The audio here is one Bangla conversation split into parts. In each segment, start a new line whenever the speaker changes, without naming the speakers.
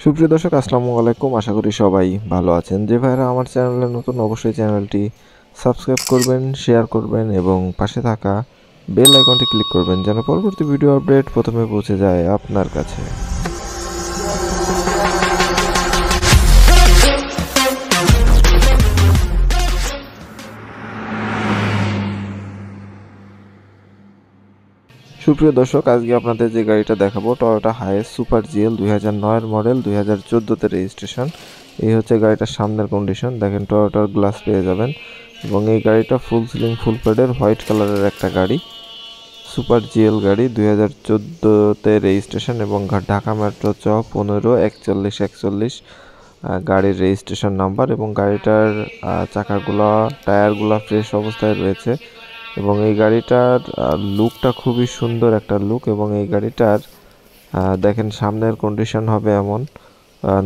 সুপ্রিয় দর্শক আসসালামু আলাইকুম। আশা করি সবাই ভালো আছেন। যে ভাইরা আমার চ্যানেলে নতুন অবশ্যই চ্যানেলটি সাবস্ক্রাইব করবেন, শেয়ার করবেন এবং পাশে থাকা বেল আইকনটি ক্লিক করবেন যেন পরবর্তী ভিডিও আপডেট প্রথমে পৌঁছে যায় আপনার কাছে। সুপ্রিয় দর্শক, আজকে আপনাদের যে গাড়িটা দেখাবো Toyota Hiace super GL 2009 model, 2014-তে রেজিস্ট্রেশন। এই হচ্ছে গাড়িটার সামনের কন্ডিশন। দেখেন টয়োটার গ্লাস পেয়ে যাবেন এবং এই গাড়িটা ফুল সিলিং ফুল প্যাডের হোয়াইট কালারের একটা গাড়ি, সুপার জিএল গাড়ি, 2014-তে রেজিস্ট্রেশন এবং ঢাকা মেট্রো চ 154141 গাড়ির রেজিস্ট্রেশন নাম্বার। এবং গাড়িটার চাকাগুলা টায়ারগুলা ফ্রেশ অবস্থায় রয়েছে এবং এই গাড়িটার লুকটা খুবই সুন্দর একটা লুক। এবং এই গাড়িটার দেখেন সামনের কন্ডিশন হবে এমন,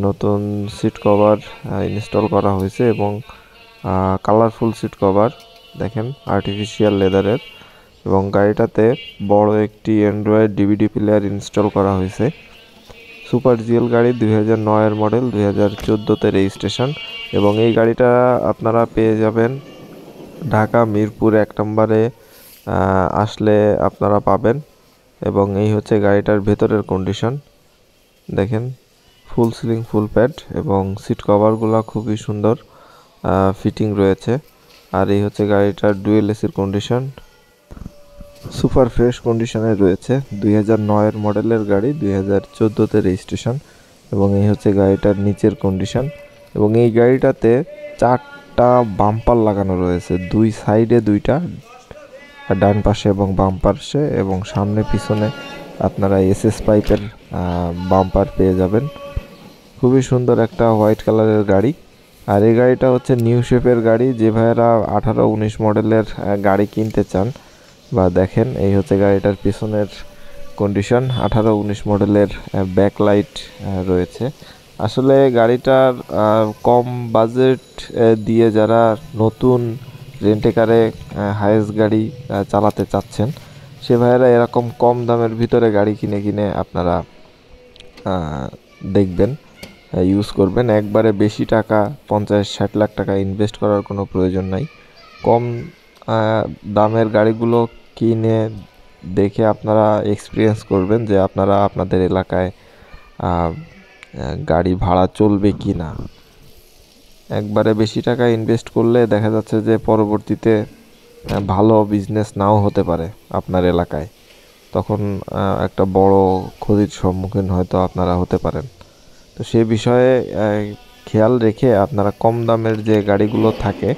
নতুন সিট কভার ইনস্টল করা হয়েছে এবং কালারফুল সিট কভার দেখেন আর্টিফিশিয়াল লেদারের। এবং গাড়িটাতে বড় একটি অ্যান্ড্রয়েড ডিভিডি প্লেয়ার ইনস্টল করা হয়েছে। সুপার জিএল গাড়ি 2009 মডেল, 2014-তে রেজিস্ট্রেশন এবং এই গাড়িটা আপনারা পেয়ে যাবেন ঢাকা মিরপুর 1 নম্বরে আসলে আপনারা পাবেন। এবং এই হচ্ছে গাড়িটার ভেতরের কন্ডিশন। দেখেন ফুল সিলিং ফুল প্যাড এবং সিট কভারগুলো খুবই সুন্দর ফিটিং রয়েছে। আর এই হচ্ছে গাড়িটার ডুয়েল এসির কন্ডিশন, সুপার ফ্রেশ কন্ডিশনে রয়েছে। 2009 মডেলের গাড়ি, 2014-তে রেজিস্ট্রেশন এবং এই হচ্ছে গাড়িটার নিচের কন্ডিশন। এবং এই গাড়িটাতে 4টা বাম্পার লাগানো রয়েছে, দুই সাইডে দুইটা, ডান পাশে এবং বাম পাশে, এবং সামনে পিছনে আপনারা এসএস পাইপের বাম্পার পেয়ে যাবেন। খুবই সুন্দর একটা হোয়াইট কালারের গাড়ি। আর এই গাড়িটা হচ্ছে নিউ শেপের গাড়ি। যে ভাইয়েরা 18-19 মডেলের গাড়ি কিনতে চান বা দেখেন, এই হচ্ছে গাড়িটার পিছনের কন্ডিশন। 18-19 মডেলের ব্যাকলাইট রয়েছে। আসলে গাড়িটার কম বাজেট দিয়ে যারা নতুন রেন্টেকারে হাইয়েস্ট গাড়ি চালাতে চাচ্ছেন, সে ভাইয়েরা এরকম কম দামের ভিতরে গাড়ি কিনে আপনারা দেখবেন, ইউজ করবেন। একবারে বেশি টাকা 50-60 লাখ টাকা ইনভেস্ট করার কোনো প্রয়োজন নাই। কম দামের গাড়িগুলো কিনে দেখে আপনারা এক্সপিরিয়েন্স করবেন যে আপনারা আপনাদের এলাকায় গাড়ি ভাড়া চলবে কি না। একবারে বেশি টাকা ইনভেস্ট করলে দেখা যাচ্ছে যে পরবর্তীতে ভালো বিজনেস নাও হতে পারে আপনার এলাকায়, তখন একটা বড় ক্ষতির সম্মুখীন হয়তো আপনারা হতে পারেন। তো সে বিষয়ে খেয়াল রেখে আপনারা কম দামের যে গাড়িগুলো থাকে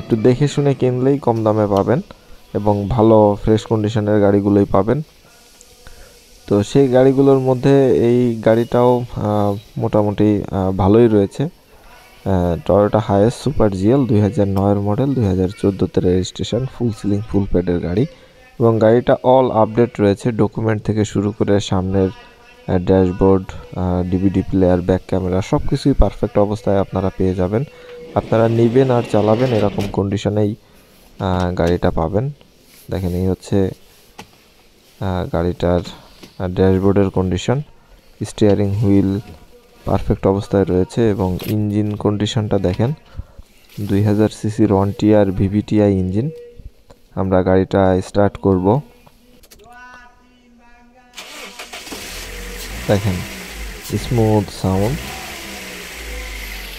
একটু দেখে শুনে কিনলেই কম দামে পাবেন এবং ভালো ফ্রেশ কন্ডিশনের গাড়িগুলোই পাবেন। তো সেই গাড়িগুলোর মধ্যে এই গাড়িটাও মোটামুটি ভালোই রয়েছে। Toyota Hiace super GL 2009 model, 2014-তে রেজিস্ট্রেশন, ফুল সিলিং ফুল প্যাডের গাড়ি এবং গাড়িটা অল আপডেট রয়েছে। ডকুমেন্ট থেকে শুরু করে সামনের dashboard, DVD player, back camera সব কিছুই পারফেক্ট অবস্থায় আপনারা পেয়ে যাবেন। আপনারা নেবেন আর চালাবেন এরকম কন্ডিশনেই গাড়িটা পাবেন। দেখেন এই হচ্ছে গাড়িটার ড্যাশবোর্ডের কন্ডিশন, স্টিয়ারিং হুইল পারফেক্ট অবস্থায় রয়েছে এবং ইঞ্জিন কন্ডিশনটা দেখেন 2000 সিসির 1TR ভিভিটিআই ইঞ্জিন। আমরা গাড়িটা স্টার্ট করব, দেখেন স্মুথ সাউন্ড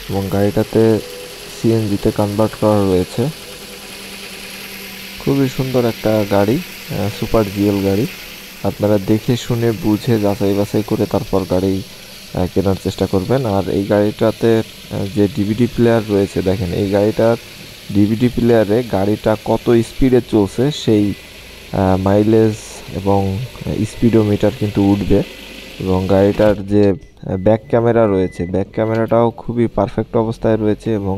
এবং গাড়িটাতে সিএনজিতে কনভার্ট করা রয়েছে। খুবই সুন্দর একটা গাড়ি, সুপার জিএল গাড়ি। আপনারা দেখে শুনে বুঝে যাচাই বাছাই করে তারপর গাড়ি কেনার চেষ্টা করবেন। আর এই গাড়িটাতে যে ডিভিডি প্লেয়ার রয়েছে, দেখেন এই গাড়িটার ডিভিডি প্লেয়ারে গাড়িটা কত স্পিডে চলছে সেই মাইলেজ এবং স্পিডোমিটার কিন্তু উঠবে। এবং গাড়িটার যে ব্যাক ক্যামেরা রয়েছে, ব্যাক ক্যামেরাটাও খুবই পারফেক্ট অবস্থায় রয়েছে এবং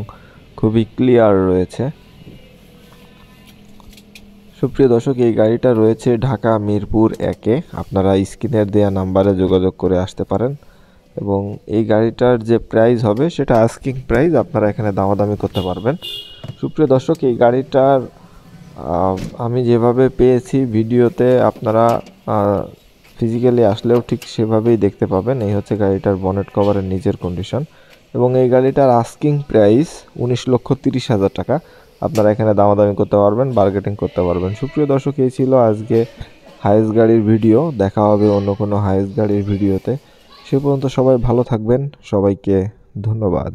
খুবই ক্লিয়ার রয়েছে। সুপ্রিয় দর্শক, এই গাড়িটা রয়েছে ঢাকা মিরপুর 1-এ। আপনারা স্ক্রিনের দেওয়া নাম্বারে যোগাযোগ করে আসতে পারেন এবং এই গাড়িটার যে প্রাইস হবে সেটা আস্কিং প্রাইস, আপনারা এখানে দামাদামি করতে পারবেন। সুপ্রিয় দর্শক, এই গাড়িটার আমি যেভাবে পেয়েছি ভিডিওতে আপনারা ফিজিক্যালি আসলেও ঠিক সেভাবেই দেখতে পাবেন। এই হচ্ছে গাড়িটার বনেট কভারের নিচের কন্ডিশন এবং এই গাড়িটার আস্কিং প্রাইস 19,30,000 টাকা। আপনারা এখানে দামাদামি করতে পারবেন, বার্গেটিং করতে পারবেন। সুপ্রিয় দর্শক, এই ছিল আজকে হাইস গাড়ির ভিডিও। দেখা হবে অন্য কোনো হাইস গাড়ির ভিডিওতে। সে পর্যন্ত সবাই ভালো থাকবেন। সবাইকে ধন্যবাদ।